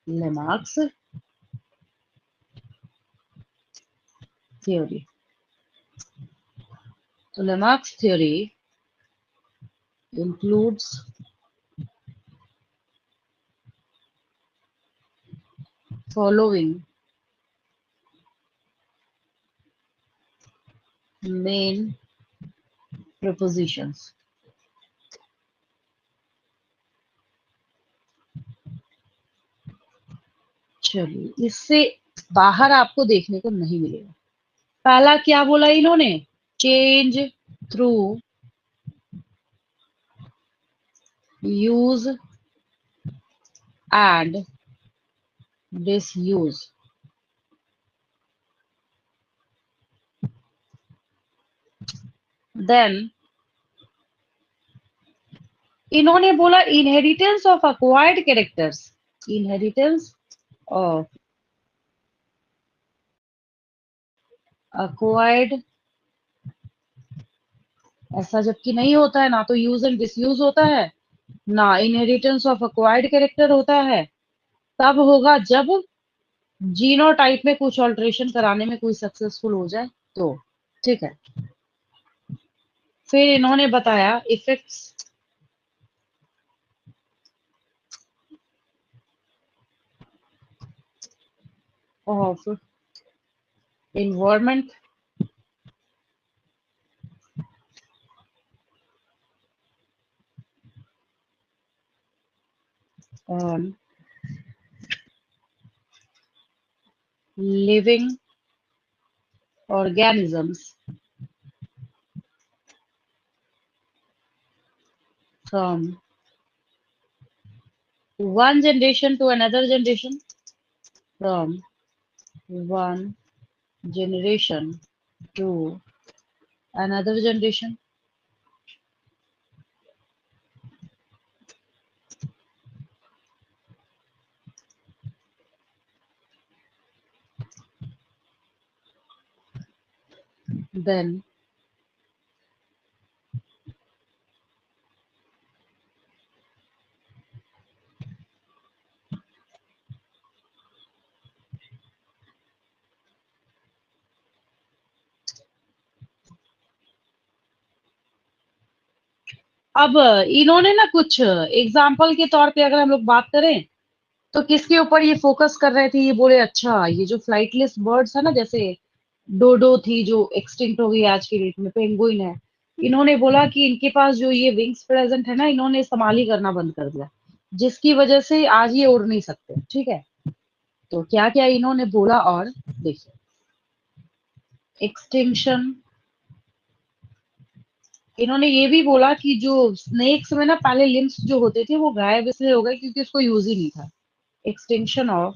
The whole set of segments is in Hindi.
Lamarck's theory. So Lamarck's theory includes following main propositions. चलिए, इससे बाहर आपको देखने को नहीं मिलेगा। पहला क्या बोला इन्होंने? Change through use and disuse. Then इन्होंने बोला inheritance of acquired characters. Inheritance of acquired, ऐसा जबकि नहीं होता है, ना तो यूज एंड डिसयूज होता है, ना इनहेरिटेंस ऑफ अक्वायर्ड कैरेक्टर होता है। तब होगा जब जीनोटाइप में कुछ ऑल्टरेशन कराने में कोई सक्सेसफुल हो जाए तो। ठीक है। फिर इन्होंने बताया effects of environment on living organisms from one generation to another generation, from one generation to another generation. Then अब इन्होंने ना कुछ एग्जाम्पल के तौर पे अगर हम लोग बात करें तो किसके ऊपर ये फोकस कर रहे थे? ये बोले अच्छा ये जो फ्लाइटलेस बर्ड्स है ना, जैसे डोडो थी जो एक्सटिंक्ट हो गई आज की डेट में, पेंगुइन है, इन्होंने बोला कि इनके पास जो ये विंग्स प्रेजेंट है ना, इन्होंने इस्तेमाल ही करना बंद कर दिया, जिसकी वजह से आज ये उड़ नहीं सकते। ठीक है। तो क्या क्या इन्होंने बोला, और देखिए, एक्सटिंक्शन। इन्होंने ये भी बोला कि जो स्नेक्स में ना पहले लिम्स जो होते थे वो गायब इसलिए हो गए क्योंकि उसको यूज ही नहीं था। Extinction of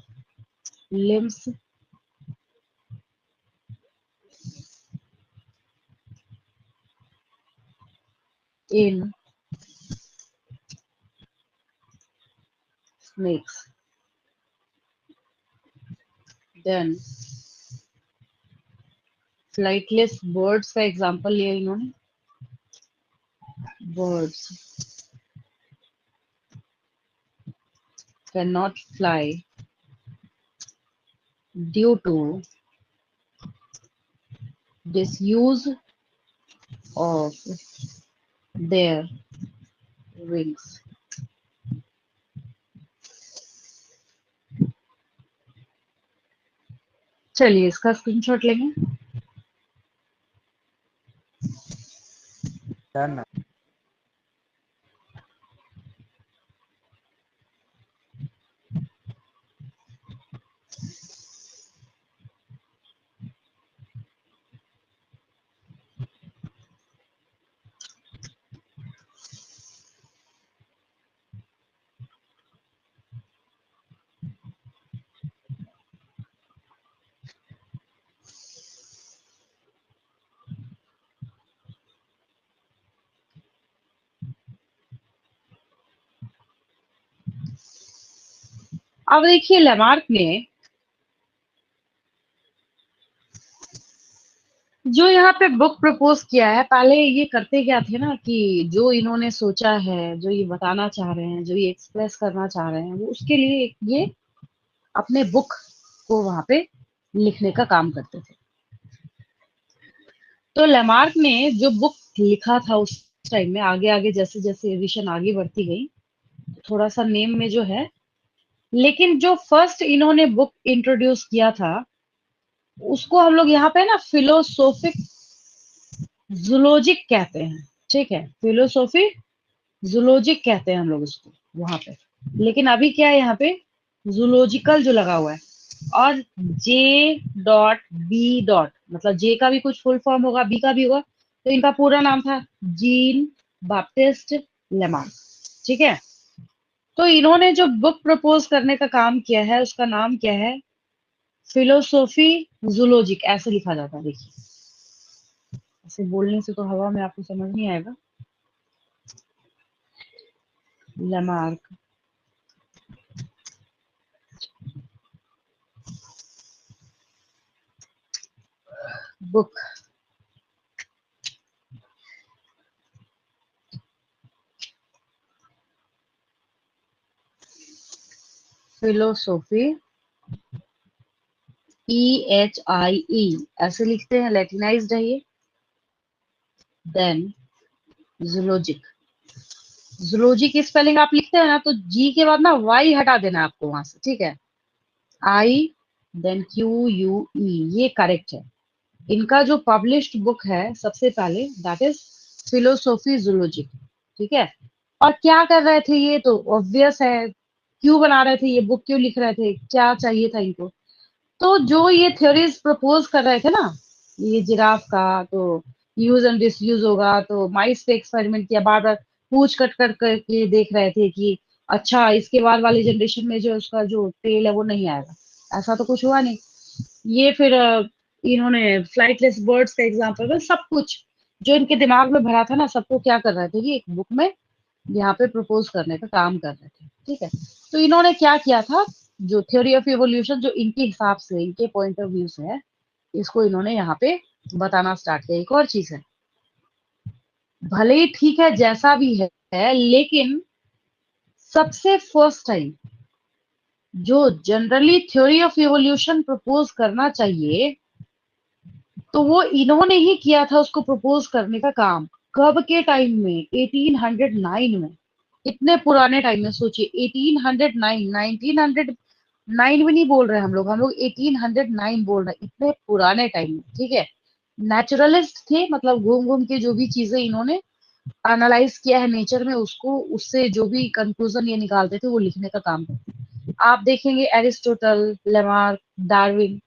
limbs in snakes. Then flightless birds का एग्जांपल लिया इन्होंने। Birds can not fly due to disuse of their wings. चलिए इसका स्क्रीनशॉट लेंगे। डन। अब देखिए लेमार्क ने जो यहाँ पे बुक प्रपोज किया है, पहले ये करते क्या थे ना कि जो इन्होंने सोचा है, जो ये बताना चाह रहे हैं, जो ये एक्सप्रेस करना चाह रहे हैं, वो उसके लिए ये अपने बुक को वहां पे लिखने का काम करते थे। तो लेमार्क ने जो बुक लिखा था उस टाइम में, आगे आगे जैसे जैसे एडिशन आगे बढ़ती गई, थोड़ा सा नेम में जो है, लेकिन जो फर्स्ट इन्होंने बुक इंट्रोड्यूस किया था उसको हम लोग यहाँ पे ना फिलोसोफिक जूलॉजिक कहते हैं। ठीक है, फिलोसॉफी जूलॉजिक कहते हैं हम लोग उसको वहां पे। लेकिन अभी क्या है यहाँ पे, जूलॉजिकल जो लगा हुआ है, और जे डॉट बी डॉट, मतलब जे का भी कुछ फुल फॉर्म होगा, बी का भी होगा, तो इनका पूरा नाम था जीन बाप्टिस्ट लेमार्क। ठीक है, तो इन्होंने जो बुक प्रपोज करने का काम किया है उसका नाम क्या है, फिलोसोफी जूलॉजिक, ऐसे लिखा जाता है। देखिए, ऐसे बोलने से तो हवा में आपको समझ नहीं आएगा। लेमार्क बुक, फिलोसोफी, EHIE ऐसे लिखते हैं, लैटिनाइज्ड है ये। देन जूलॉजिक, जूलॉजी की स्पेलिंग आप लिखते हैं ना तो जी के बाद ना वाई हटा देना है आपको वहां से। ठीक है, आई देन QUE, ये करेक्ट है। इनका जो पब्लिश्ड बुक है सबसे पहले, दैट इज फिलोसोफी जूलॉजिक। ठीक है, और क्या कर रहे थे ये तो ऑब्वियस है, क्यों बना रहे थे ये बुक, क्यों लिख रहे थे, क्या चाहिए था इनको। तो जो ये थ्योरीज प्रपोज कर रहे थे ना, ये जिराफ का तो यूज एंड डिसयूज होगा, तो माइस पे एक्सपेरिमेंट किया, बार बार पूछ कट कर करके देख रहे थे कि अच्छा इसके बाद वाली जनरेशन में जो उसका जो टेल है वो नहीं आएगा। ऐसा तो कुछ हुआ नहीं। ये फिर इन्होंने फ्लाइटलेस बर्ड्स का एग्जाम्पल, सब कुछ जो इनके दिमाग में भरा था ना, सबको क्या कर रहे थे कि एक बुक में यहाँ पे प्रपोज करने का काम कर रहे थे। ठीक है, तो इन्होंने क्या किया था, जो थ्योरी ऑफ इवोल्यूशन जो इनके हिसाब से, इनके पॉइंट ऑफ व्यू से है, इसको इन्होंने यहाँ पे बताना स्टार्ट किया। एक और चीज है, भले ही ठीक है जैसा भी है, लेकिन सबसे फर्स्ट टाइम जो generally theory of evolution propose करना चाहिए, तो वो इन्होंने ही किया था उसको प्रपोज करने का काम। कब के टाइम में, 1809 में। इतने पुराने टाइम में, सोचिए 1809, 1909 भी नहीं बोल रहे हम लोग 1809 बोल रहे हैं, इतने पुराने टाइम में। ठीक है, नेचुरलिस्ट थे, मतलब घूम घूम के जो भी चीजें इन्होंने एनालाइज किया है नेचर में, उसको उससे जो भी कंक्लूजन ये निकालते थे वो लिखने का काम करते। आप देखेंगे एरिस्टोटल, लेमार्क, डार्विन,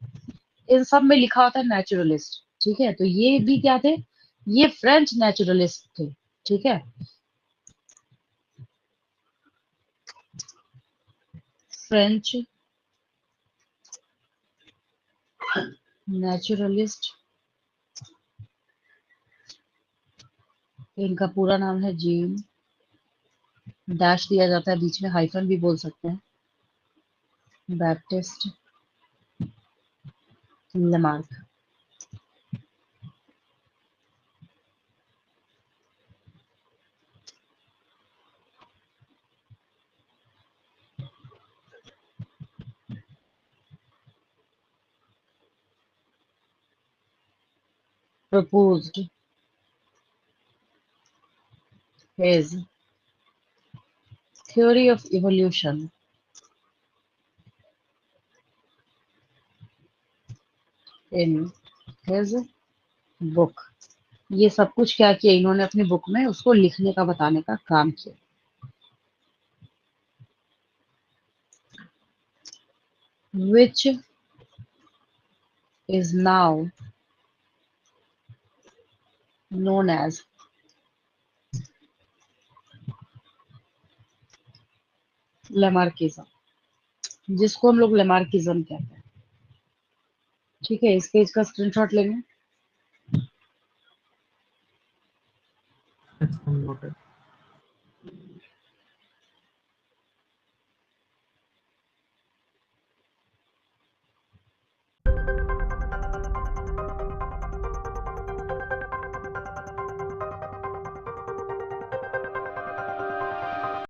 इन सब में लिखा होता है नेचुरलिस्ट। ठीक है, तो ये भी क्या थे, ये फ्रेंच नेचुरलिस्ट थे। ठीक है, फ्रेंच नेचुरलिस्ट, इनका पूरा नाम है जीन, डैश दिया जाता है बीच में, हाइफन भी बोल सकते हैं, Baptiste Lamarck. proposed his theory of evolution in his book। ये सब कुछ क्या किया इन्होंने अपनी बुक में, उसको लिखने का, बताने का काम किया। which is now known as Lamarckism, जिसको हम लोग लेमार्किज्म कहते हैं। ठीक है, इस पेज का स्क्रीनशॉट लेंगे। It's unloaded.